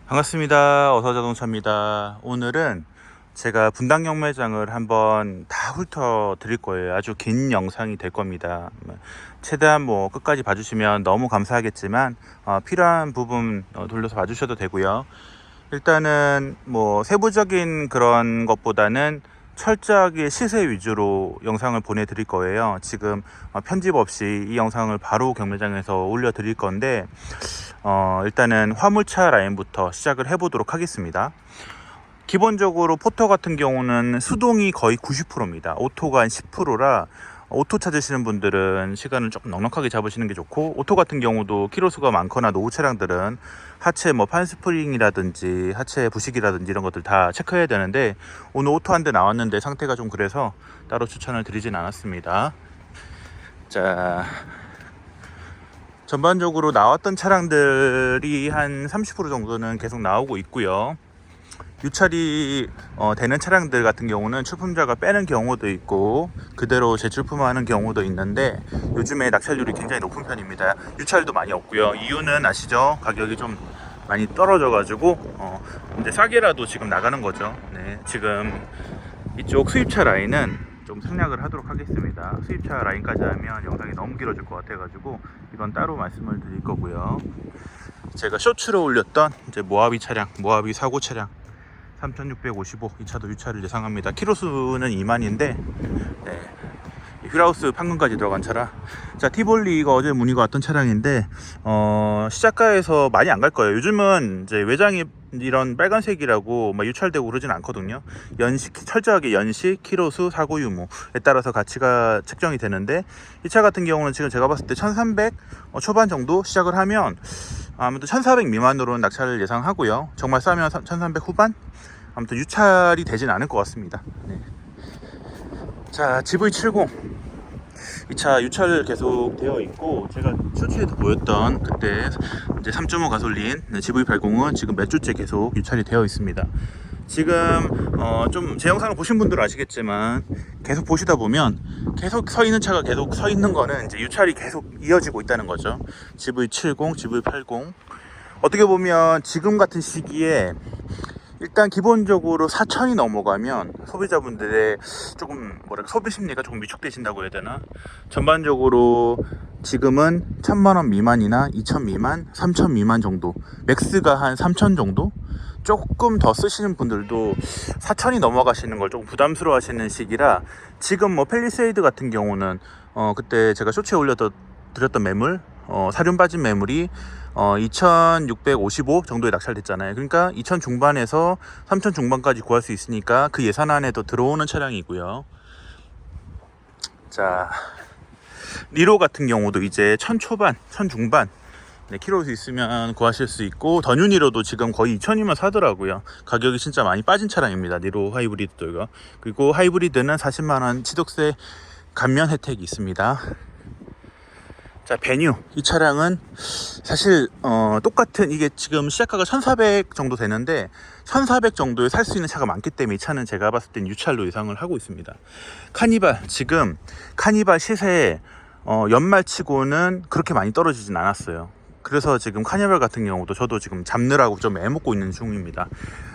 반갑습니다. 어서자동차입니다. 오늘은 제가 분당 경매장을 한번 다 훑어 드릴 거예요. 아주 긴 영상이 될 겁니다. 최대한 끝까지 봐주시면 너무 감사하겠지만 필요한 부분 돌려서 봐주셔도 되고요. 일단은 세부적인 그런 것보다는 철저하게 시세 위주로 영상을 보내드릴 거예요. 지금 편집 없이 이 영상을 바로 경매장에서 올려드릴 건데 일단은 화물차 라인부터 시작을 해보도록 하겠습니다. 기본적으로 포터 같은 경우는 수동이 거의 90%입니다. 오토가 한 10%라 오토 찾으시는 분들은 시간을 조금 넉넉하게 잡으시는 게 좋고, 오토 같은 경우도 키로수가 많거나 노후 차량들은 하체 판스프링이라든지 하체 부식이라든지 이런 것들 다 체크해야 되는데, 오늘 오토 한 대 나왔는데 상태가 좀 그래서 따로 추천을 드리진 않았습니다. 자, 전반적으로 나왔던 차량들이 한 30% 정도는 계속 나오고 있고요. 유찰이 되는 차량들 같은 경우는 출품자가 빼는 경우도 있고 그대로 재출품하는 경우도 있는데, 요즘에 낙찰률이 굉장히 높은 편입니다. 유찰도 많이 없고요. 이유는 아시죠? 가격이 좀 많이 떨어져 가지고 이제 싸게라도 지금 나가는 거죠. 네, 지금 이쪽 수입차 라인은 좀 생략을 하도록 하겠습니다. 수입차 라인까지 하면 영상이 너무 길어질 것 같아 가지고 이건 따로 말씀을 드릴 거고요. 제가 쇼츠로 올렸던 이제 모하비 차량, 모하비 사고 차량 3655, 이 차도 유차를 예상합니다. 키로수는 2만인데 휠하우스 판금까지 들어간 차라. 자, 티볼리 이거 어제 문의가 왔던 차량인데 시작가에서 많이 안 갈 거예요. 요즘은 이제 외장이 이런 빨간색이라고 유찰되고 그러진 않거든요. 철저하게 연식, 키로수, 사고 유무에 따라서 가치가 책정이 되는데, 이 차 같은 경우는 지금 제가 봤을 때 1300 초반 정도 시작을 하면 아무튼 1400 미만으로는 낙찰을 예상하고요. 정말 싸면 1300 후반? 아무튼 유찰이 되진 않을 것 같습니다. 네. 자, GV70 이 차 유찰 계속 되어 있고, 제가 쇼츠에도 보였던 그때 이제 3.5 가솔린 GV80은 지금 몇 주째 계속 유찰이 되어 있습니다. 지금 좀 제 영상을 보신 분들은 아시겠지만, 계속 보시다 보면 계속 서 있는 차가 계속 서 있는 거는 이제 유찰이 계속 이어지고 있다는 거죠. GV70, GV80 어떻게 보면 지금 같은 시기에 일단 기본적으로 4천이 넘어가면 소비자분들의 조금 소비 심리가 조금 위축되신다고 해야 되나? 전반적으로 지금은 1000만원 미만이나 2000 미만, 3000 미만 정도, 맥스가 한 3000 정도? 조금 더 쓰시는 분들도 4천이 넘어가시는 걸 조금 부담스러워 하시는 시기라, 지금 펠리세이드 같은 경우는 그때 제가 쇼츠에 드렸던 매물, 사륜 빠진 매물이 2655 정도에 낙찰됐잖아요. 그러니까 2000 중반에서 3000 중반까지 구할 수 있으니까 그 예산 안에도 들어오는 차량이고요. 자, 니로 같은 경우도 이제 1000 초반, 1000 중반 키로수 있으면 구하실 수 있고, 더 뉴 니로도 지금 거의 2000이면 사더라고요. 가격이 진짜 많이 빠진 차량입니다. 니로 하이브리드도 이거. 그리고 하이브리드는 40만원 취득세 감면 혜택이 있습니다. 자, 베뉴 이 차량은 사실 똑같은, 이게 지금 시작가가 1400 정도 되는데 1400 정도에 살 수 있는 차가 많기 때문에 이 차는 제가 봤을 땐 유찰로 예상을 하고 있습니다. 카니발, 지금 카니발 시세 연말치고는 그렇게 많이 떨어지진 않았어요. 그래서 지금 카니발 같은 경우도 저도 지금 잡느라고 좀 애먹고 있는 중입니다.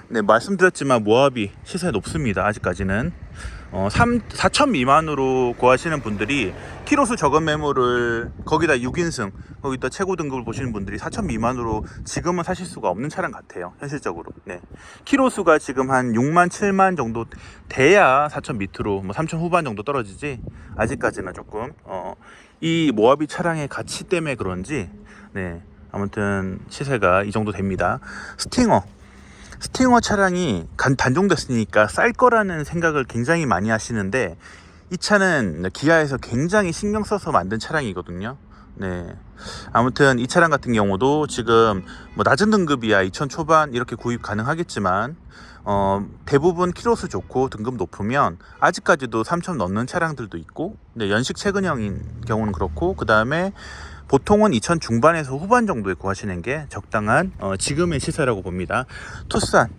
네, 말씀드렸지만 모하비 시세 높습니다. 아직까지는 4천 미만으로 구하시는 분들이 키로수 적은 매물을 거기다 6인승, 거기다 최고 등급을 보시는 분들이 4천 미만으로 지금은 사실 수가 없는 차량 같아요, 현실적으로. 네, 키로수가 지금 한 6만 7만 정도 돼야 4천 밑으로 3천 후반 정도 떨어지지, 아직까지는 조금 이 모하비 차량의 가치 때문에 그런지 아무튼 시세가 이 정도 됩니다. 스팅어 차량이 단종됐으니까 쌀 거라는 생각을 굉장히 많이 하시는데, 이 차는 기아에서 굉장히 신경 써서 만든 차량이거든요. 네, 아무튼 이 차량 같은 경우도 지금 낮은 등급이야 2000 초반 이렇게 구입 가능하겠지만, 대부분 키로수 좋고 등급 높으면 아직까지도 3000 넘는 차량들도 있고, 연식 최근형인 경우는 그렇고, 그 다음에 보통은 2000 중반에서 후반 정도에 구하시는 게 적당한 지금의 시세라고 봅니다. 투싼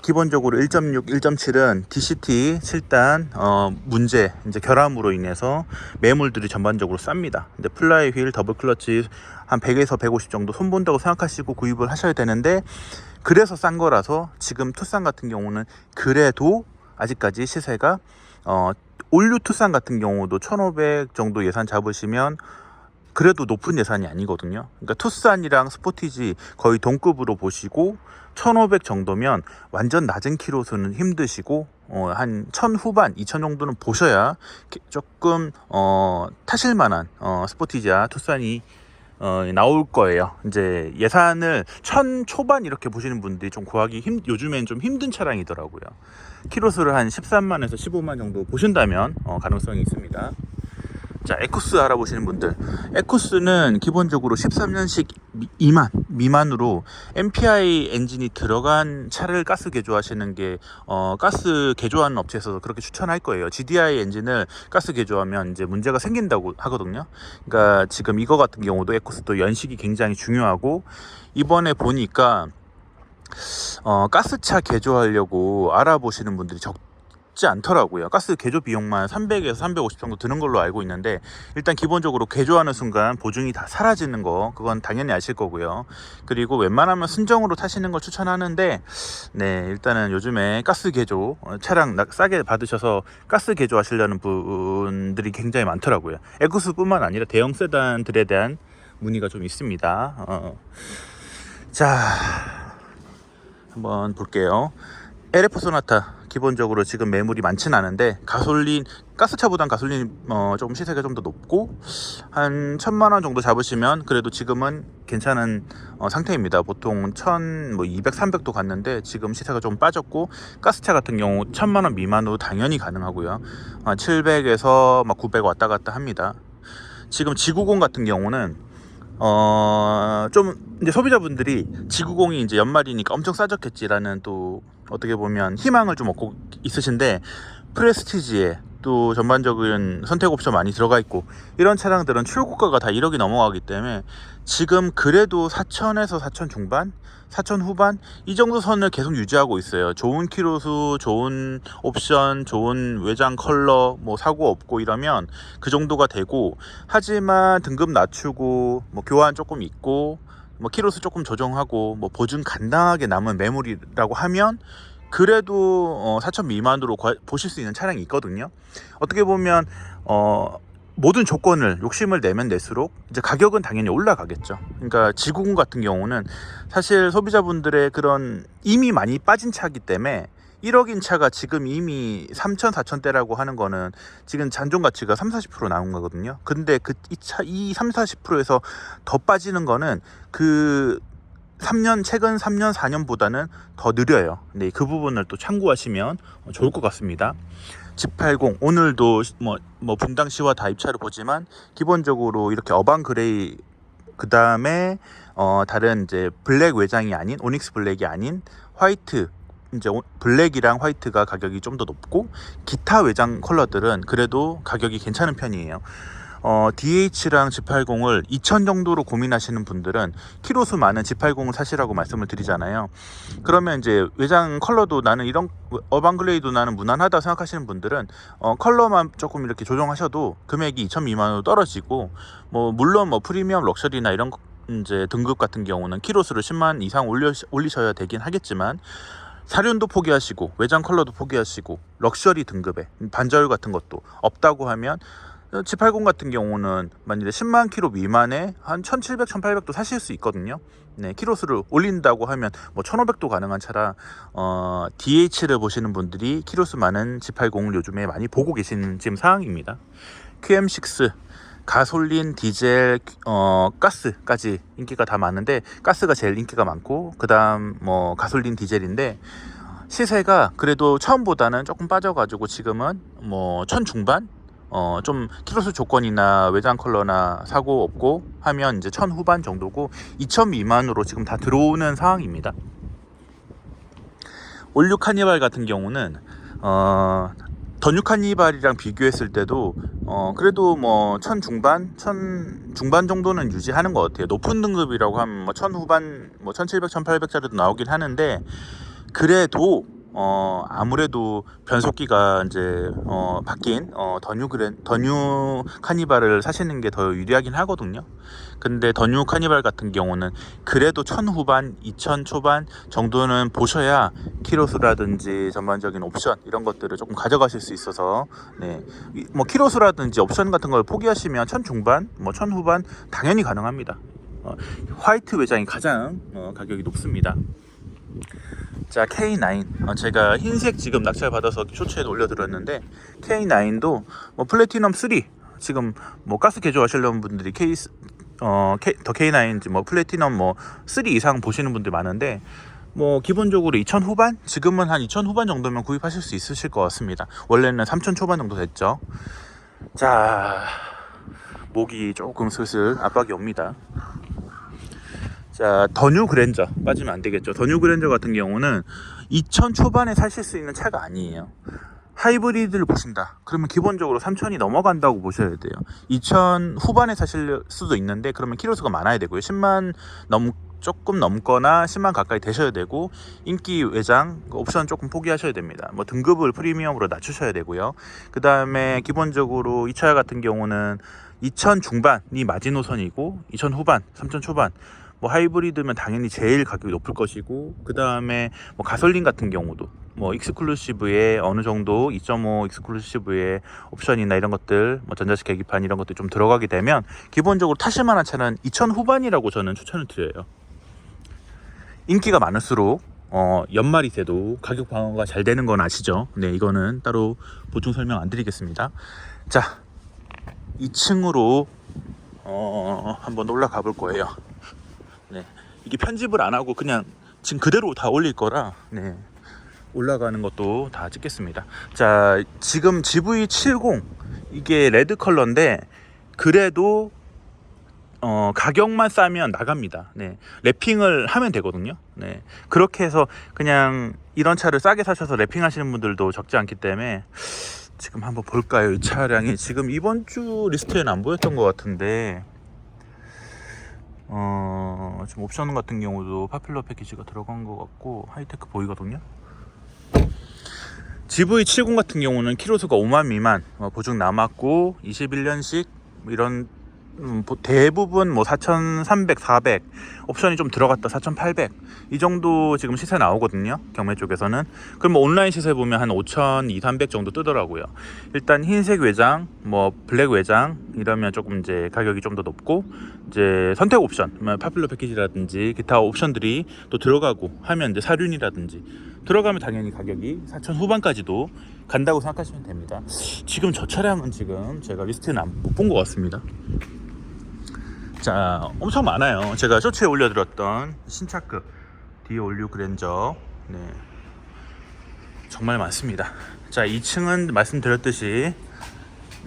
기본적으로 1.6, 1.7은 DCT 7단 문제, 이제 결함으로 인해서 매물들이 전반적으로 쌉니다. 근데 플라이 휠, 더블 클러치 한 100에서 150 정도 손본다고 생각하시고 구입을 하셔야 되는데, 그래서 싼 거라서 지금 투싼 같은 경우는 그래도 아직까지 시세가 올류 투싼 같은 경우도 1,500 정도 예산 잡으시면 그래도 높은 예산이 아니거든요. 그러니까 투싼이랑 스포티지 거의 동급으로 보시고 1,500 정도면 완전 낮은 키로수는 힘드시고 한 1,000 후반, 2,000 정도는 보셔야 조금 타실 만한 스포티지와 투싼이 나올 거예요. 이제 예산을 1,000 초반 이렇게 보시는 분들이 좀 구하기 요즘엔 좀 힘든 차량이더라고요. 키로수를 한 13만에서 15만 정도 보신다면 가능성이 있습니다. 자, 에쿠스 알아보시는 분들, 에쿠스는 기본적으로 13년식 미만으로 MPI 엔진이 들어간 차를 가스 개조하시는 게 가스 개조하는 업체에서 그렇게 추천할 거예요. GDI 엔진을 가스 개조하면 이제 문제가 생긴다고 하거든요. 그러니까 지금 이거 같은 경우도 에쿠스도 연식이 굉장히 중요하고, 이번에 보니까 가스차 개조하려고 알아보시는 분들이 적지 않더라고요. 가스 개조 비용만 300에서 350 정도 드는 걸로 알고 있는데, 일단 기본적으로 개조하는 순간 보증이 다 사라지는 거, 그건 당연히 아실 거고요. 그리고 웬만하면 순정으로 타시는 걸 추천하는데, 네, 일단은 요즘에 가스 개조 차량 싸게 받으셔서 가스 개조 하시려는 분들이 굉장히 많더라고요. 에쿠스뿐만 아니라 대형 세단들에 대한 문의가 좀 있습니다. 자, 한번 볼게요. LF 소나타 기본적으로 지금 매물이 많진 않은데, 가스차보단 가솔린 조금 시세가 좀 더 높고, 한 1,000만원 정도 잡으시면 그래도 지금은 괜찮은 상태입니다. 보통 200, 300도 갔는데 지금 시세가 좀 빠졌고, 가스차 같은 경우 1,000만원 미만으로 당연히 가능하고요. 700에서 900 왔다 갔다 합니다. 지금 G90 같은 경우는 좀 이제 소비자분들이 G90이 이제 연말이니까 엄청 싸졌겠지라는, 또 어떻게 보면 희망을 좀 얻고 있으신데, 프레스티지에 또 전반적인 선택 옵션 많이 들어가 있고, 이런 차량들은 출고가가 다 1억이 넘어가기 때문에 지금 그래도 4천에서 4천 중반, 4천 후반 이 정도 선을 계속 유지하고 있어요. 좋은 키로수, 좋은 옵션, 좋은 외장 컬러, 사고 없고 이러면 그 정도가 되고, 하지만 등급 낮추고 교환 조금 있고 키로수 조금 조정하고 보증 간단하게 남은 매물이라고 하면 그래도 4천 미만으로 보실 수 있는 차량이 있거든요. 어떻게 보면 모든 조건을 욕심을 내면 낼수록 이제 가격은 당연히 올라가겠죠. 그러니까 G90 같은 경우는 사실 소비자분들의 그런 이미 많이 빠진 차기 때문에 1억인 차가 지금 이미 3천, 4천대라고 하는 거는 지금 잔존 가치가 3, 40% 나온 거거든요. 근데 이 3, 40%에서 더 빠지는 거는 최근 3년, 4년보다는 더 느려요. 네, 그 부분을 또 참고하시면 좋을 것 같습니다. G80 오늘도 분당 시와 다 입차를 보지만 기본적으로 이렇게 어반 그레이, 그 다음에 다른 이제 블랙 외장이 아닌, 오닉스 블랙이 아닌 화이트, 이제 블랙이랑 화이트가 가격이 좀 더 높고, 기타 외장 컬러들은 그래도 가격이 괜찮은 편이에요. DH랑 G80을 2,000 정도로 고민하시는 분들은 키로수 많은 G80을 사시라고 말씀을 드리잖아요. 그러면 이제 외장 컬러도 나는 이런 어반글레이도 나는 무난하다 생각하시는 분들은 컬러만 조금 이렇게 조정하셔도 금액이 2,000 미만으로 떨어지고, 물론 프리미엄 럭셔리나 이런 이제 등급 같은 경우는 키로수를 10만 이상 올리셔야 되긴 하겠지만, 사륜도 포기하시고 외장 컬러도 포기하시고 럭셔리 등급의 반자율 같은 것도 없다고 하면 G80 같은 경우는 만약에 10만 킬로 미만에 한 1,700, 1,800도 사실 수 있거든요. 네, 키로수를 올린다고 하면 1,500도 가능한 차라 DH를 보시는 분들이 키로수 많은 G80을 요즘에 많이 보고 계시는 지금 상황입니다. QM6 가솔린, 디젤, 가스까지 인기가 다 많은데, 가스가 제일 인기가 많고, 그 다음 가솔린, 디젤인데, 시세가 그래도 처음보다는 조금 빠져가지고 지금은 1,000 중반? 좀 키로수 조건이나 외장 컬러나 사고 없고 하면 이제 1,000 후반 정도고, 2,000 미만으로 지금 다 들어오는 상황입니다. 올류 카니발 같은 경우는 더뉴 카니발이랑 비교했을 때도 그래도 1,000 중반, 1,000 중반 정도는 유지하는 것 같아요. 높은 등급이라고 하면 1,000 후반, 1,700, 1,800짜리도 나오긴 하는데, 그래도 아무래도 변속기가 이제 바뀐 더뉴 카니발을 사시는 게 더 유리하긴 하거든요. 근데 더뉴 카니발 같은 경우는 그래도 1000 후반, 2000 초반 정도는 보셔야 키로수라든지 전반적인 옵션 이런 것들을 조금 가져가실 수 있어서, 네, 뭐 키로수라든지 옵션 같은 걸 포기하시면 1000 중반, 뭐 1000 후반 당연히 가능합니다. 화이트 외장이 가장 가격이 높습니다. 자, K9, 제가 흰색 지금 낙찰 받아서 쇼츠에도 올려드렸는데, K9도 뭐 플래티넘 3, 지금 뭐 가스 개조하시려는 분들이 더 K9인지 뭐 플래티넘 뭐 3 이상 보시는 분들 많은데, 뭐 기본적으로 2000 후반, 지금은 한 2000 후반 정도면 구입하실 수 있으실 것 같습니다. 원래는 3000 초반 정도 됐죠. 자, 목이 조금 슬슬 압박이 옵니다. 자, 더뉴 그랜저 빠지면 안 되겠죠. 더뉴 그랜저 같은 경우는 2000 초반에 사실 수 있는 차가 아니에요. 하이브리드를 보신다 그러면 기본적으로 3000이 넘어간다고 보셔야 돼요. 2000 후반에 사실 수도 있는데 그러면 키로수가 많아야 되고요. 10만 조금 넘거나 10만 가까이 되셔야 되고, 인기 외장 옵션 조금 포기하셔야 됩니다. 뭐 등급을 프리미엄으로 낮추셔야 되고요. 그 다음에 기본적으로 이 차 같은 경우는 2000 중반이 마지노선이고, 2000 후반, 3000 초반, 뭐 하이브리드면 당연히 제일 가격이 높을 것이고, 그 다음에 뭐 가솔린 같은 경우도 뭐 익스클루시브에 어느 정도 2.5 익스클루시브의 옵션이나 이런 것들, 뭐 전자식 계기판 이런 것들 좀 들어가게 되면 기본적으로 타실 만한 차는 2000 후반이라고 저는 추천을 드려요. 인기가 많을수록 연말이 돼도 가격 방어가 잘 되는 건 아시죠? 네, 이거는 따로 보충 설명 안 드리겠습니다. 자, 2층으로 한번 올라가 볼 거예요. 네, 이게 편집을 안 하고 그냥 지금 그대로 다 올릴 거라, 네, 올라가는 것도 다 찍겠습니다. 자, 지금 GV70 이게 레드 컬러인데 그래도 가격만 싸면 나갑니다. 네, 랩핑을 하면 되거든요. 네, 그렇게 해서 그냥 이런 차를 싸게 사셔서 랩핑하시는 분들도 적지 않기 때문에 지금 한번 볼까요? 이 차량이 지금 이번 주 리스트에는 안 보였던 것 같은데, 지금 옵션 같은 경우도 파퓰러 패키지가 들어간 것 같고 하이테크 보이거든요. GV70 같은 경우는 키로수가 5만 미만, 보증 남았고 21년식 이런, 대부분 뭐 4,300, 400 옵션이 좀 들어갔다 4,800 이 정도 지금 시세 나오거든요, 경매 쪽에서는. 그럼 뭐 온라인 시세 보면 한 5,200, 300 정도 뜨더라고요. 일단 흰색 외장, 뭐 블랙 외장 이러면 조금 이제 가격이 좀 더 높고, 이제 선택 옵션, 파퓰러 패키지라든지 기타 옵션들이 또 들어가고 하면 이제 사륜이라든지 들어가면 당연히 가격이 4,000 후반까지도 간다고 생각하시면 됩니다. 지금 저 차량은 지금 제가 리스트는 못 본 것 같습니다. 자, 엄청 많아요. 제가 쇼츠에 올려드렸던 신차급 디올류 그랜저, 네, 정말 많습니다. 자, 2층은 말씀드렸듯이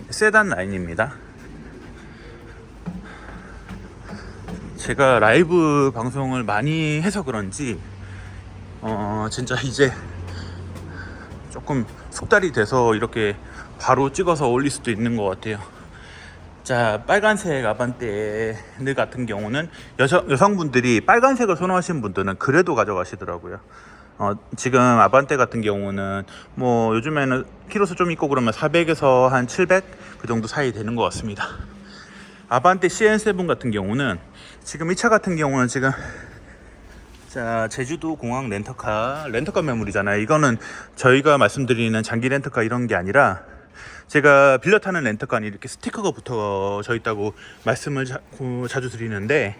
세단 라인입니다. 제가 라이브 방송을 많이 해서 그런지 진짜 이제 조금 숙달이 돼서 이렇게 바로 찍어서 올릴 수도 있는 것 같아요. 자, 빨간색 아반떼 같은 경우는 여성분들이 빨간색을 선호하시는 분들은 그래도 가져가시더라고요. 지금 아반떼 같은 경우는 뭐 요즘에는 키로수 좀 있고 그러면 400에서 한 700 그 정도 사이 되는 것 같습니다. 아반떼 CN7 같은 경우는 지금 이 차 같은 경우는 지금, 자, 제주도 공항 렌터카 매물이잖아요. 이거는 저희가 말씀드리는 장기 렌터카 이런 게 아니라 제가 빌려 타는 렌터카는 이렇게 스티커가 붙어져 있다고 말씀을 자주 드리는데,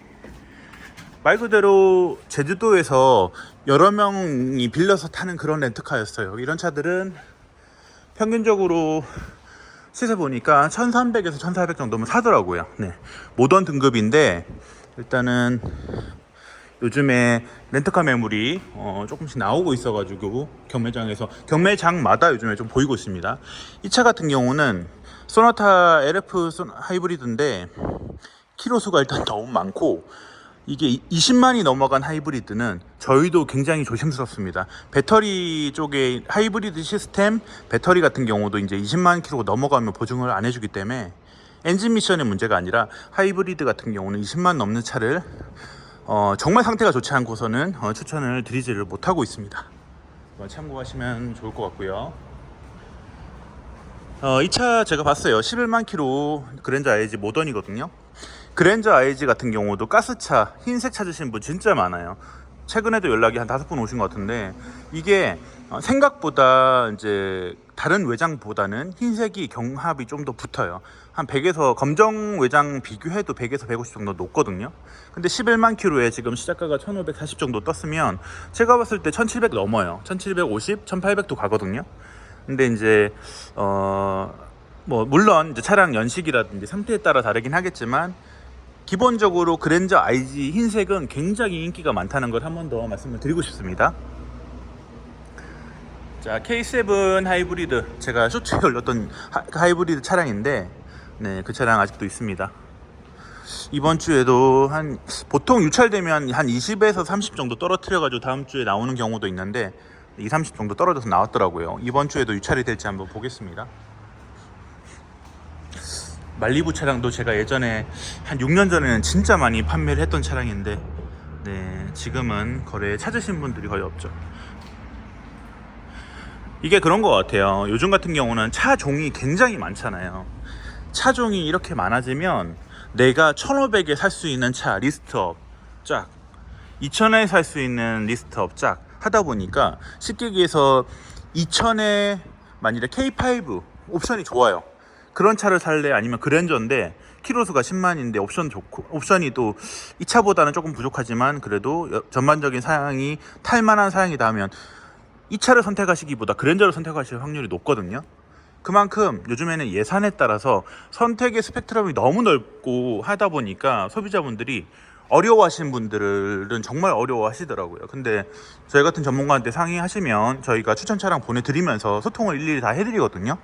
말 그대로 제주도에서 여러 명이 빌려서 타는 그런 렌터카였어요. 이런 차들은 평균적으로 시세 보니까 1300에서 1400 정도면 사더라고요. 네, 모던 등급인데 일단은 요즘에 렌터카 매물이 조금씩 나오고 있어가지고 경매장마다 요즘에 좀 보이고 있습니다. 이 차 같은 경우는 소나타 LF 하이브리드인데 키로수가 일단 너무 많고, 이게 20만이 넘어간 하이브리드는 저희도 굉장히 조심스럽습니다. 배터리 쪽에 하이브리드 시스템 배터리 같은 경우도 이제 20만 킬로가 넘어가면 보증을 안 해주기 때문에 엔진 미션의 문제가 아니라 하이브리드 같은 경우는 20만 넘는 차를 정말 상태가 좋지 않고서는 추천을 드리지를 못하고 있습니다. 참고하시면 좋을 것 같고요. 이 차 제가 봤어요. 11만 킬로 그랜저 IG 모던이거든요. 그랜저 IG 같은 경우도 가스차 흰색 찾으신 분 진짜 많아요. 최근에도 연락이 한 5분 오신 것 같은데, 이게 생각보다 이제 다른 외장보다는 흰색이 경합이 좀 더 붙어요. 한 100에서 검정 외장 비교해도 100에서 150 정도 높거든요. 근데 11만 킬로에 지금 시작가가 1540 정도 떴으면 제가 봤을 때 1700 넘어요. 1750, 1800도 가거든요. 근데 이제 뭐 물론 이제 차량 연식이라든지 상태에 따라 다르긴 하겠지만, 기본적으로 그랜저 IG 흰색은 굉장히 인기가 많다는 걸 한 번 더 말씀을 드리고 싶습니다. 자, K7 하이브리드, 제가 쇼츠에 올렸던 하이브리드 차량인데, 네, 그 차량 아직도 있습니다. 이번 주에도 보통 유찰되면 한 20에서 30 정도 떨어뜨려 가지고 다음 주에 나오는 경우도 있는데, 20, 30 정도 떨어져서 나왔더라고요. 이번 주에도 유찰이 될지 한번 보겠습니다. 말리부 차량도 제가 예전에 한 6년 전에는 진짜 많이 판매를 했던 차량인데, 네, 지금은 거래에 찾으신 분들이 거의 없죠. 이게 그런 것 같아요. 요즘 같은 경우는 차종이 굉장히 많잖아요. 차종이 이렇게 많아지면 내가 1500에 살 수 있는 차 리스트업 쫙, 2000에 살 수 있는 리스트업 쫙 하다 보니까, 쉽게 얘기해서 2000에 만일에 K5 옵션이 좋아요. 그런 차를 살래? 아니면 그랜저인데 키로수가 10만인데 옵션 좋고, 옵션이 또 이 차보다는 조금 부족하지만 그래도 전반적인 사양이 탈만한 사양이다 하면 이 차를 선택하시기보다 그랜저를 선택하실 확률이 높거든요. 그만큼 요즘에는 예산에 따라서 선택의 스펙트럼이 너무 넓고 하다 보니까 소비자분들이 어려워하시는 분들은 정말 어려워하시더라고요. 근데 저희 같은 전문가한테 상의하시면 저희가 추천 차량 보내드리면서 소통을 일일이 다 해드리거든요.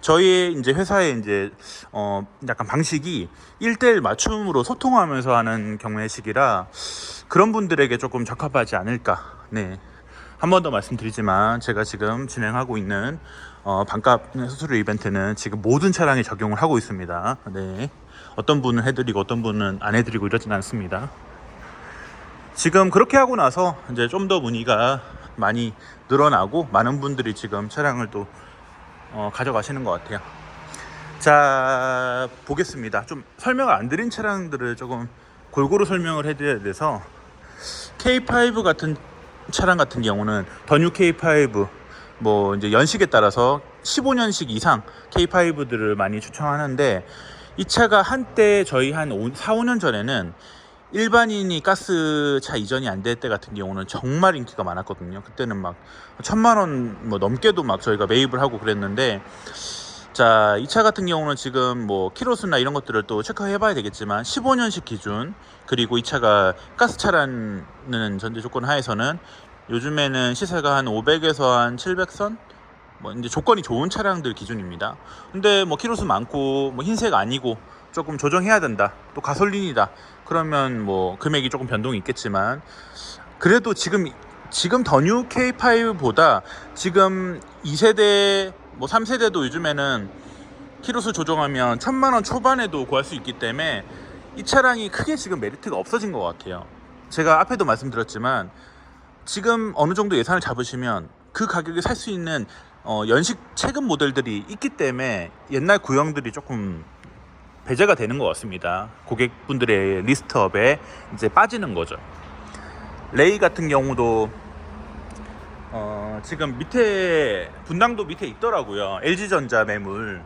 저희 이제 회사의 이제 약간 방식이 1대1 맞춤으로 소통하면서 하는 경매식이라 그런 분들에게 조금 적합하지 않을까. 네. 한 번 더 말씀드리지만, 제가 지금 진행하고 있는 반값 수수료 이벤트는 지금 모든 차량에 적용을 하고 있습니다. 네. 어떤 분은 해드리고 어떤 분은 안 해드리고 이러진 않습니다. 지금 그렇게 하고 나서 이제 좀 더 문의가 많이 늘어나고 많은 분들이 지금 차량을 또 가져가시는 것 같아요. 자, 보겠습니다. 좀 설명을 안 드린 차량들을 조금 골고루 설명을 해드려야 돼서, K5 같은 차량 같은 경우는 더 뉴 K5, 뭐 이제 연식에 따라서 15년식 이상 K5들을 많이 추천하는데, 이 차가 한때 저희 한 4, 5년 전에는 일반인이 가스차 이전이 안 될 때 같은 경우는 정말 인기가 많았거든요. 그때는 막 1000만원 뭐 넘게도 막 저희가 매입을 하고 그랬는데, 자, 이 차 같은 경우는 지금 뭐 키로수나 이런 것들을 또 체크해 봐야 되겠지만 15년식 기준, 그리고 이 차가 가스차라는 전제 조건 하에서는 요즘에는 시세가 한 500에서 한 700선, 뭐 이제 조건이 좋은 차량들 기준입니다. 근데 뭐 키로수 많고 뭐 흰색 아니고 조금 조정해야 된다, 또 가솔린이다, 그러면 뭐 금액이 조금 변동이 있겠지만, 그래도 지금 더 뉴 K5보다 지금 2세대 뭐 3세대도 요즘에는 키로수 조정하면 1000만원 초반에도 구할 수 있기 때문에 이 차량이 크게 지금 메리트가 없어진 것 같아요. 제가 앞에도 말씀드렸지만, 지금 어느 정도 예산을 잡으시면 그 가격에 살 수 있는 연식 최근 모델들이 있기 때문에 옛날 구형들이 조금 배제가 되는 것 같습니다. 고객분들의 리스트업에 이제 빠지는 거죠. 레이 같은 경우도 지금 밑에 분당도 밑에 있더라고요. LG전자 매물.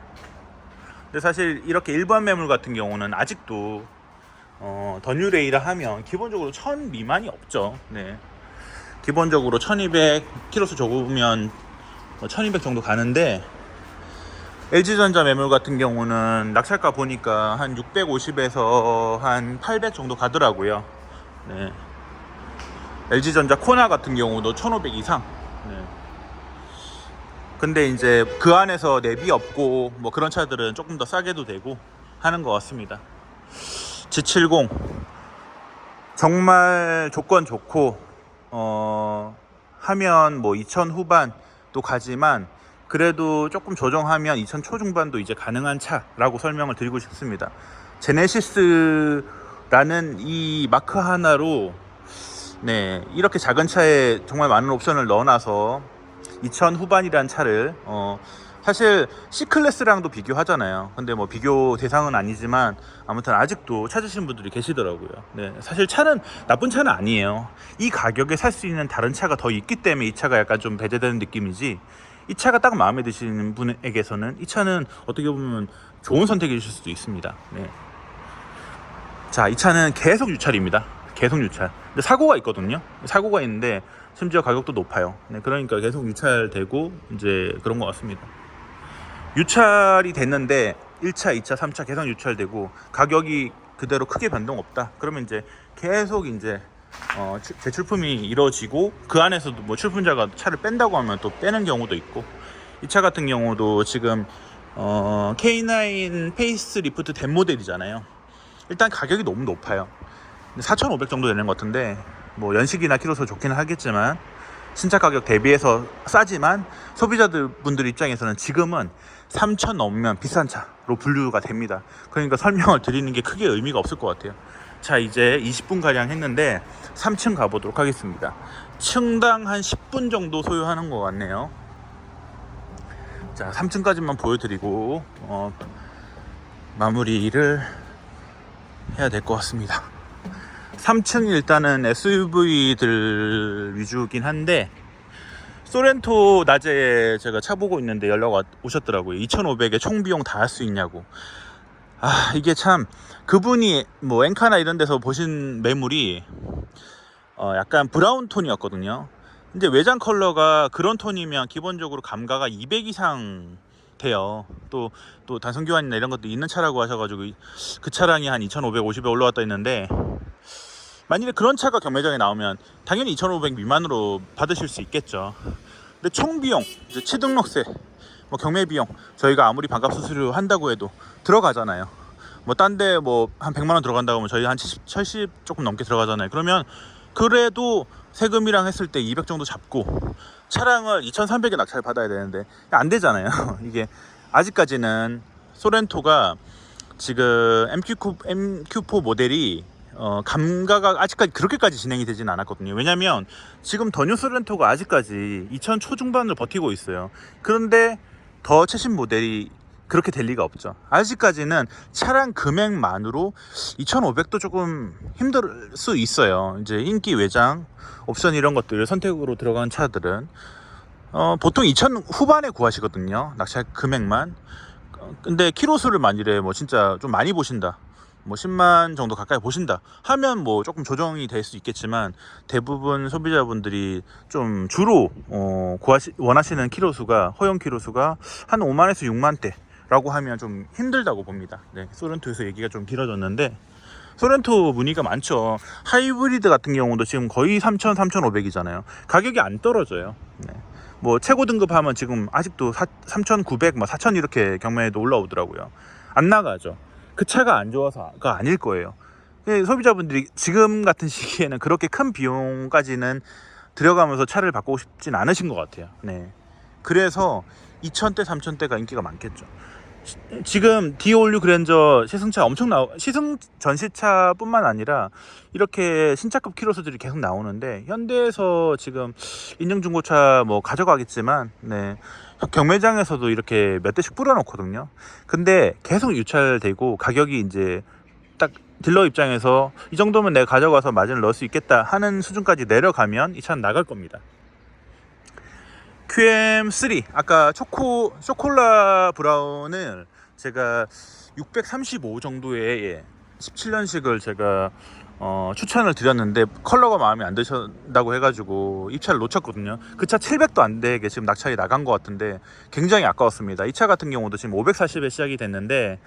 근데 사실 이렇게 일반 매물 같은 경우는 아직도 더 뉴 레이라 하면 기본적으로 1000 미만이 없죠. 네. 기본적으로 1200 키로수 적으면 1200 정도 가는데, LG전자 매물 같은 경우는 낙찰가 보니까 한 650에서 한 800 정도 가더라고요. 네. LG전자 코나 같은 경우도 1500 이상. 네. 근데 이제 그 안에서 내비 없고 뭐 그런 차들은 조금 더 싸게도 되고 하는 것 같습니다. G70 정말 조건 좋고 하면 뭐 2000 후반 또 가지만, 그래도 조금 조정하면 2000 초중반도 이제 가능한 차라고 설명을 드리고 싶습니다. 제네시스라는 이 마크 하나로, 네, 이렇게 작은 차에 정말 많은 옵션을 넣어놔서 2000 후반이란 차를 사실 C클래스랑도 비교하잖아요. 근데 뭐 비교 대상은 아니지만 아무튼 아직도 찾으신 분들이 계시더라고요. 네, 사실 차는 나쁜 차는 아니에요. 이 가격에 살 수 있는 다른 차가 더 있기 때문에 이 차가 약간 좀 배제되는 느낌이지, 이 차가 딱 마음에 드시는 분에게서는 이 차는 어떻게 보면 좋은 선택이실 수도 있습니다. 네. 자, 이 차는 계속 유찰입니다. 계속 유찰. 근데 사고가 있거든요. 사고가 있는데 심지어 가격도 높아요. 네, 그러니까 계속 유찰되고 이제 그런 것 같습니다. 유찰이 됐는데 1차, 2차, 3차 계속 유찰되고 가격이 그대로 크게 변동 없다. 그러면 이제 계속 이제 재출품이 이루어지고 그 안에서도 뭐 출품자가 차를 뺀다고 하면 또 빼는 경우도 있고, 이 차 같은 경우도 지금 K9 페이스리프트 된 모델이잖아요. 일단 가격이 너무 높아요. 4,500 정도 되는 것 같은데 뭐 연식이나 키로수 좋기는 하겠지만 신차 가격 대비해서 싸지만 소비자들 분들 입장에서는 지금은 3,000 넘으면 비싼 차로 분류가 됩니다. 그러니까 설명을 드리는 게 크게 의미가 없을 것 같아요. 자, 이제 20분 가량 했는데 3층 가보도록 하겠습니다. 층당 한 10분 정도 소요하는 것 같네요. 자, 3층까지만 보여드리고 마무리를 해야 될 것 같습니다. 3층 일단은 SUV들 위주긴 한데, 소렌토 낮에 제가 차 보고 있는데 연락 오셨더라고요. 2,500에 총 비용 다 할 수 있냐고. 이게 참, 그분이 뭐 엔카나 이런 데서 보신 매물이 약간 브라운 톤이었거든요. 근데 외장 컬러가 그런 톤이면 기본적으로 감가가 200 이상 돼요. 또 단순 교환이나 이런 것도 있는 차라고 하셔가지고 그 차량이 한 2,550에 올라왔다 했는데, 만일에 그런 차가 경매장에 나오면 당연히 2,500 미만으로 받으실 수 있겠죠. 근데 총 비용, 이제 취등록세, 뭐 경매 비용, 저희가 아무리 반값 수수료 한다고 해도 들어가잖아요. 뭐 딴 데 뭐 한 100만 원 들어간다고 하면 저희 한 70 조금 넘게 들어가잖아요. 그러면 그래도 세금이랑 했을 때 200 정도 잡고 차량을 2,300에 낙찰 받아야 되는데 안 되잖아요. 이게 아직까지는 소렌토가 지금 MQ4 모델이 감가가 아직까지 그렇게까지 진행이 되진 않았거든요. 왜냐면 지금 더 뉴 소렌토가 아직까지 2,000 초중반을 버티고 있어요. 그런데 더 최신 모델이 그렇게 될 리가 없죠. 아직까지는 차량 금액만으로 2,500도 조금 힘들 수 있어요. 이제 인기 외장 옵션 이런 것들 선택으로 들어간 차들은 보통 2,000 후반에 구하시거든요. 낙찰 금액만. 근데 키로수를 만일에 뭐 진짜 좀 많이 보신다, 뭐 10만 정도 가까이 보신다 하면 뭐 조금 조정이 될 수 있겠지만, 대부분 소비자분들이 좀 주로 원하시는 키로수가, 허용 키로수가 한 5만에서 6만대 라고 하면 좀 힘들다고 봅니다. 네, 소렌토에서 얘기가 좀 길어졌는데 소렌토 문의가 많죠. 하이브리드 같은 경우도 지금 거의 3,000, 3,500이잖아요. 가격이 안 떨어져요. 네. 뭐 최고 등급 하면 지금 아직도 3,900, 4,000 이렇게 경매에도 올라오더라고요. 안 나가죠. 그 차가 안 좋아서가 아닐 거예요. 소비자분들이 지금 같은 시기에는 그렇게 큰 비용까지는 들여가면서 차를 바꾸고 싶진 않으신 것 같아요. 네. 그래서 2,000대, 3,000대가 인기가 많겠죠. 지금 디올류 그랜저 시승차 엄청 시승 전시차뿐만 아니라 이렇게 신차급 키로수들이 계속 나오는데, 현대에서 지금 인증 중고차 뭐 가져가겠지만, 네, 경매장에서도 이렇게 몇 대씩 뿌려놓거든요. 근데 계속 유찰되고 가격이 이제 딱 딜러 입장에서 이 정도면 내가 가져가서 마진을 넣을 수 있겠다 하는 수준까지 내려가면 이 차는 나갈 겁니다. QM3 아까 쇼콜라 브라운을 제가 635 정도의 17년식을 제가 추천을 드렸는데 컬러가 마음에 안 드신다고 해가지고 입찰을 놓쳤거든요. 그 차 700도 안 되게 지금 낙찰이 나간 것 같은데 굉장히 아까웠습니다. 이 차 같은 경우도 지금 540에 시작이 됐는데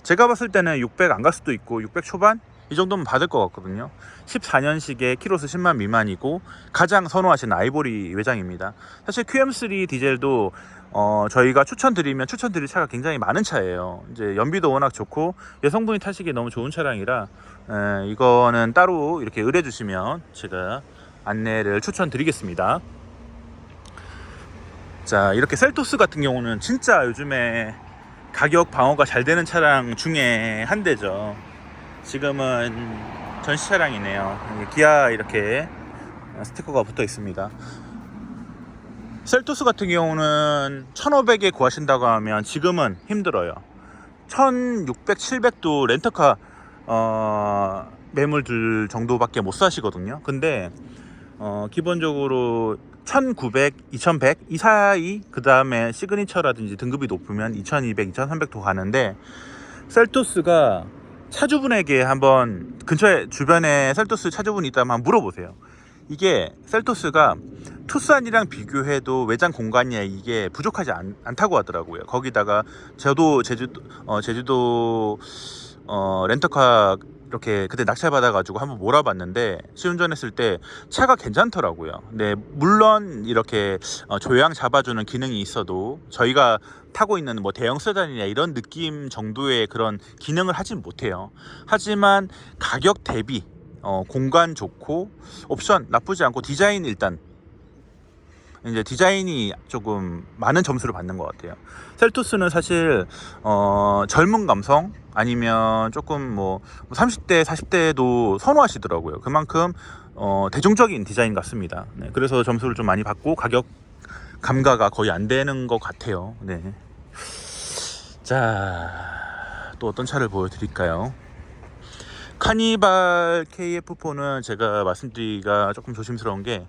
제가 봤을 때는 600 안 갈 수도 있고 600 초반 이 정도면 받을 것 같거든요. 14년식에 키로수 10만 미만이고 가장 선호하시는 아이보리 외장입니다. 사실 QM3 디젤도 저희가 추천드릴 차가 굉장히 많은 차예요. 이제 연비도 워낙 좋고 여성분이 타시기에 너무 좋은 차량이라 이거는 따로 이렇게 의뢰 주시면 제가 안내를 추천드리겠습니다. 자, 이렇게 셀토스 같은 경우는 진짜 요즘에 가격 방어가 잘 되는 차량 중에 한 대죠. 지금은 전시 차량이네요. 기아 이렇게 스티커가 붙어 있습니다. 셀토스 같은 경우는 1500에 구하신다고 하면 지금은 힘들어요. 1600, 700도 렌터카 매물들 정도밖에 못 사시거든요. 근데 기본적으로 1900, 2100 이 사이, 그 다음에 시그니처라든지 등급이 높으면 2200, 2300도 가는데, 셀토스가 차주분에게 한번 근처에 주변에 셀토스 차주분이 있다면 한번 물어보세요. 이게 셀토스가 투싼이랑 비교해도 외장 공간이 이게 부족하지 않다고 하더라고요. 거기다가 저도 제주도 렌터카 이렇게 그때 낙찰 받아가지고 한번 몰아봤는데, 시운전했을 때 차가 괜찮더라고요. 근데 물론 이렇게 조향 잡아주는 기능이 있어도 저희가 타고 있는 뭐 대형 세단이나 이런 느낌 정도의 그런 기능을 하진 못해요. 하지만 가격 대비 공간 좋고 옵션 나쁘지 않고, 디자인 일단 이제 디자인이 조금 많은 점수를 받는 것 같아요. 셀토스는 사실 젊은 감성 아니면 조금 뭐 30대 40대도 선호하시더라고요. 그만큼 대중적인 디자인 같습니다. 네, 그래서 점수를 좀 많이 받고 가격 감가가 거의 안 되는 것 같아요. 네. 자, 또 어떤 차를 보여드릴까요? 카니발 KF4는 제가 말씀드리기가 조금 조심스러운 게,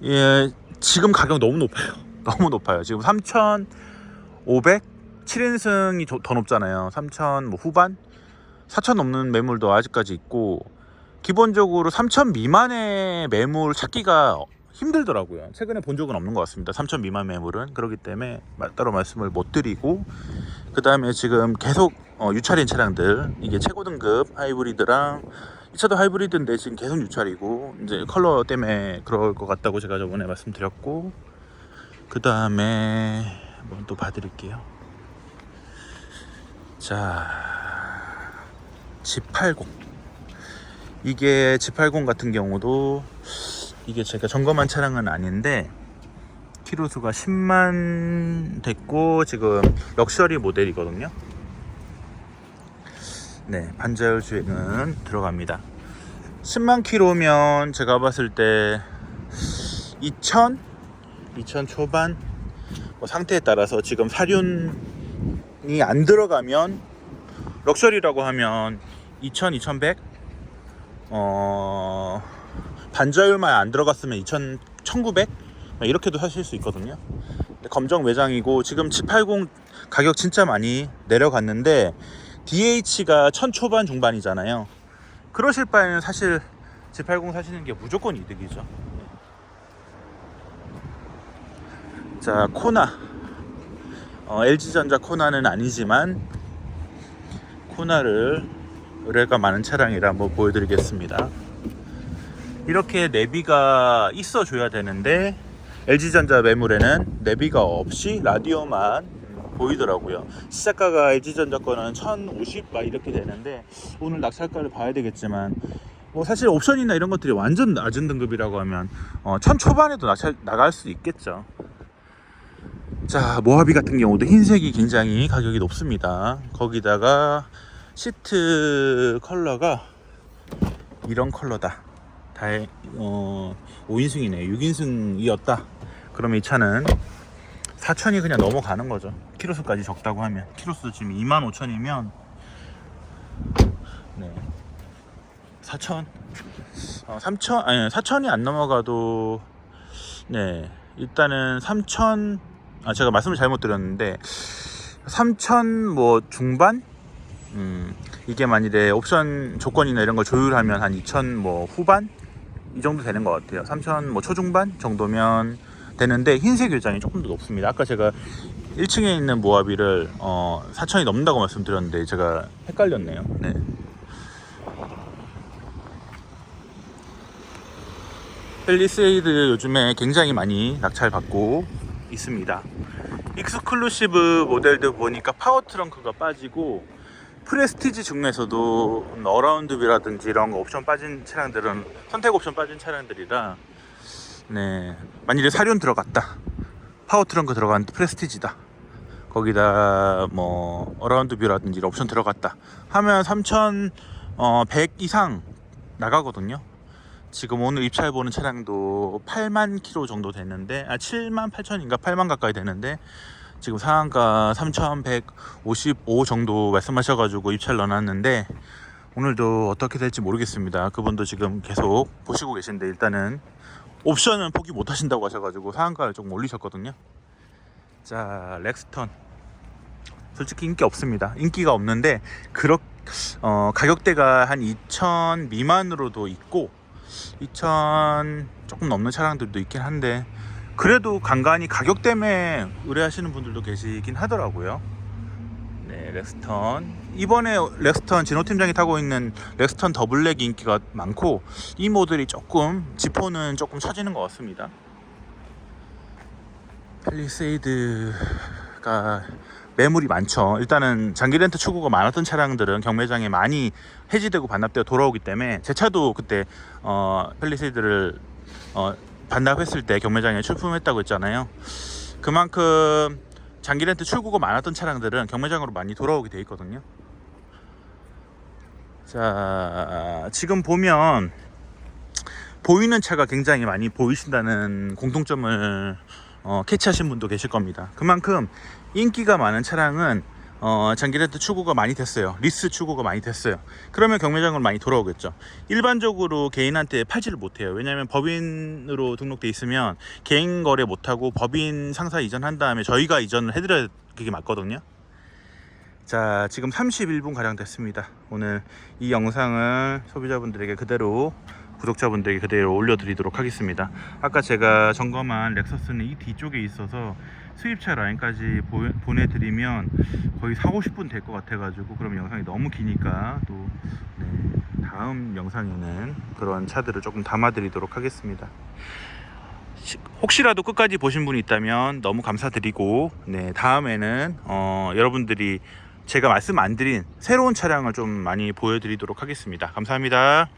예, 지금 가격 너무 높아요. 너무 높아요. 지금 3,500, 7인승이 더 높잖아요. 3,000 뭐 후반? 4,000 넘는 매물도 아직까지 있고, 기본적으로 3,000 미만의 매물 찾기가 힘들더라고요. 최근에 본 적은 없는 것 같습니다. 3,000 미만 매물은. 그렇기 때문에 따로 말씀을 못 드리고, 그 다음에 지금 계속 유찰인 차량들, 이게 최고 등급 하이브리드랑, 이 차도 하이브리드인데 지금 계속 유찰이고, 이제 컬러 때문에 그럴 것 같다고 제가 저번에 말씀드렸고, 그 다음에 한번 또 봐드릴게요. 자, G80. 이게 G80 같은 경우도, 이게 제가 점검한 차량은 아닌데 키로수가 10만 됐고, 지금 럭셔리 모델이거든요. 네, 반자율 주행은 들어갑니다. 10만 킬로면 제가 봤을 때 2000 초반, 뭐 상태에 따라서, 지금 사륜이 안 들어가면 럭셔리라고 하면 2000, 2100, 반자율만 안 들어갔으면 2000, 1900 이렇게도 사실 수 있거든요. 검정 외장이고, 지금 G80 가격 진짜 많이 내려갔는데 DH가 1000 초반 중반이잖아요. 그러실 바에는 사실 G80 사시는 게 무조건 이득이죠. 자, 코나, LG전자 코나는 아니지만 코나를 의뢰가 많은 차량이라 한번 보여드리겠습니다. 이렇게 내비가 있어 줘야 되는데 LG전자 매물에는 내비가 없이 라디오만 보이더라고요. 시작가가 LG전자 거는 1050 막 이렇게 되는데, 오늘 낙찰가를 봐야 되겠지만 뭐 사실 옵션이나 이런 것들이 완전 낮은 등급이라고 하면 1000 초반에도 낙찰 나갈 수 있겠죠. 자, 모하비 같은 경우도 흰색이 굉장히 가격이 높습니다. 거기다가 시트 컬러가 이런 컬러다. 5인승이네. 6인승이었다. 그러면 이 차는 4,000이 그냥 넘어가는 거죠. 키로수까지 적다고 하면. 키로수 지금 25,000이면 네, 4,000, 3,000, 아니 4,000이 안 넘어가도, 네, 일단은 3,000, 제가 말씀을 잘못 드렸는데 3,000 뭐 중반? 이게 만일에 옵션 조건이나 이런 걸 조율하면 한 2,000 뭐 후반? 이 정도 되는 것 같아요. 3,000 뭐 초중반 정도면 되는데, 흰색 외장이 조금 더 높습니다. 아까 제가 1층에 있는 모하비를 4,000이 넘는다고 말씀드렸는데 제가 헷갈렸네요. 네. 펠리세이드 요즘에 굉장히 많이 낙찰 받고 있습니다. 익스클루시브 모델들 보니까 파워 트렁크가 빠지고, 프레스티지 중에서도 어라운드 뷰라든지 이런 거 옵션 빠진 차량들은 선택 옵션 빠진 차량들이라, 네, 만일에 사륜 들어갔다, 파워 트렁크 들어간 프레스티지다, 거기다 뭐 어라운드 뷰라든지 옵션 들어갔다 하면 3,100 이상 나가거든요. 지금 오늘 입찰 보는 차량도 8만 킬로 정도 됐는데 7만 8천인가 8만 가까이 되는데 지금 상한가 3,155 정도 말씀하셔가지고 입찰 넣어놨는데 오늘도 어떻게 될지 모르겠습니다. 그분도 지금 계속 보시고 계신데 일단은 옵션은 포기 못 하신다고 하셔가지고 상한가를 조금 올리셨거든요. 자, 렉스턴 솔직히 인기 없습니다. 인기가 없는데 가격대가 한 2천 미만으로도 있고 2천 조금 넘는 차량들도 있긴 한데 그래도 간간히 가격 때문에 의뢰하시는 분들도 계시긴 하더라고요. 네, 렉스턴 이번에 렉스턴 진호 팀장이 타고 있는 렉스턴 더블랙이 인기가 많고 이 모델이 조금 지포는 조금 처지는 것 같습니다. 팰리세이드가 매물이 많죠. 일단은 장기 렌트 추구가 많았던 차량들은 경매장에 많이 해지되고 반납되어 돌아오기 때문에 제 차도 그때 팰리세이드를 반납했을 때 경매장에 출품했다고 했잖아요. 그만큼 장기 렌트 출고가 많았던 차량들은 경매장으로 많이 돌아오게 돼 있거든요. 자, 지금 보면 보이는 차가 굉장히 많이 보이신다는 공통점을 캐치하신 분도 계실 겁니다. 그만큼 인기가 많은 차량은 장기 렌트 추구가 많이 됐어요. 리스 추구가 많이 됐어요. 그러면 경매장으로 많이 돌아오겠죠. 일반적으로 개인한테 팔지를 못해요. 왜냐하면 법인으로 등록돼 있으면 개인 거래 못하고 법인 상사 이전한 다음에 저희가 이전을 해드려야 그게 맞거든요. 자, 지금 31분 가량 됐습니다. 오늘 이 영상을 소비자분들에게 그대로 구독자분들에게 그대로 올려드리도록 하겠습니다. 아까 제가 점검한 렉서스는 이 뒤쪽에 있어서 수입차 라인까지 보내드리면 거의 4~50분 될 것 같아가지고 그럼 영상이 너무 기니까 또 다음 영상에는 그런 차들을 조금 담아드리도록 하겠습니다. 혹시라도 끝까지 보신 분이 있다면 너무 감사드리고 다음에는 여러분들이 제가 말씀 안 드린 새로운 차량을 좀 많이 보여드리도록 하겠습니다. 감사합니다.